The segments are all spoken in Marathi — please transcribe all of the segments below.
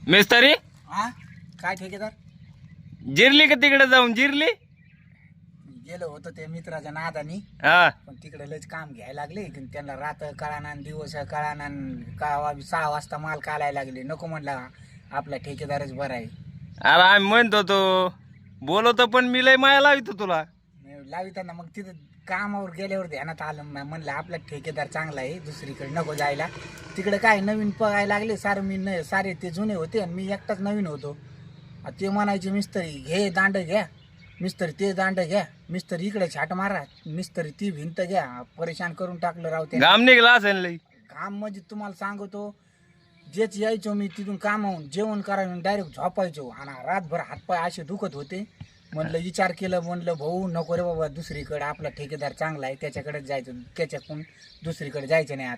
मिस्त्री हा काय ठेकेदार जिरली का तिकडे जाऊन जिरली? गेलो होतो ते मित्राच्या नादानी, हा पण तिकडे लयच काम घ्यायला लागले. त्यांना रात कळाना दिवस कळाना, का 6 वाजता माल काढायला लागले. नको म्हणला आपला ठेकेदारच बरा आहे. अरे आम्ही म्हणतो तो बोलवतो पण मी लय माया लावितो तुला. लाविताना मग तिथं कामावर गेल्यावर ध्यानात आलं, म्हणलं आपला ठेकेदार चांगला आहे, दुसरीकडे नको जायला. तिकडे काय नवीन पगायला लागले सारं. मी सारे ते जुने होते आणि मी एकटाच नवीन होतो. ते म्हणायचे मिस्त्री घे दांड घ्या, मिस्त्री ते दांड घ्या, मिस्त्री इकडे छाट मारा, मिस्त्री ती भिंत घ्या. परेशान करून टाकलं राव ते. घाम निघला असेल लई. काम म्हणजे तुम्हाला सांगतो, जेच यायचो मी तिथून कामावून जेवण करायला डायरेक्ट झोपायचो आणि रातभर हातपाय असे दुखत होते. म्हणलं विचार केलं, म्हणलं भाऊ नको रे बाबा, दुसरीकडे आपला ठेकेदार चांगला आहे त्याच्याकडेच जायचं, त्याच्याकडून दुसरीकडे जायचं नाही.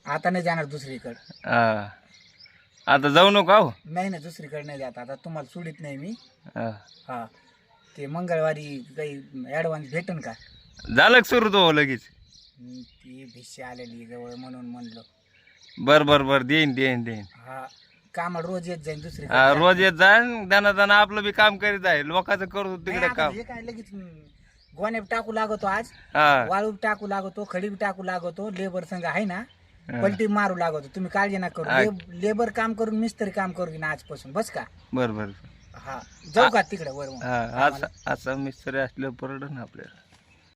आता नाही जाणार दुसरीकडे. हा. आता जाऊ नको हो. नाही ना दुसरीकडे नाही जात आता, तुम्हाला सोडित नाही मी. हा. हा ते मंगळवारी काही ॲडव्हान्स भेटन का? झालं का सुरू तो लगेच? ती भिशी आलेली जवळ म्हणून म्हणलं. बर बर बर देईन देईन देईन. हा कामाला रोज येत जाईन हा, दुसरीकडे. रोज येत जा दाना दाना आपलं बी काम करीत आहे, लोकांचं करतो तिकडे काम. हे काय लगेच गोण्या टाकू लागतो, आज हा वाळू टाकू लागतो, खडी टाकू लागतो, लेबर संघ आहे ना पलटी मारू लागतो. तुम्ही काळजी ना करू. लेबर काम करून मिस्त्री काम करू ना आजपासून, बस का? बर बर. हा जाऊ का तिकडे वर मग? हा असं असं मिस्त्री असलं परवडन आपल्याला.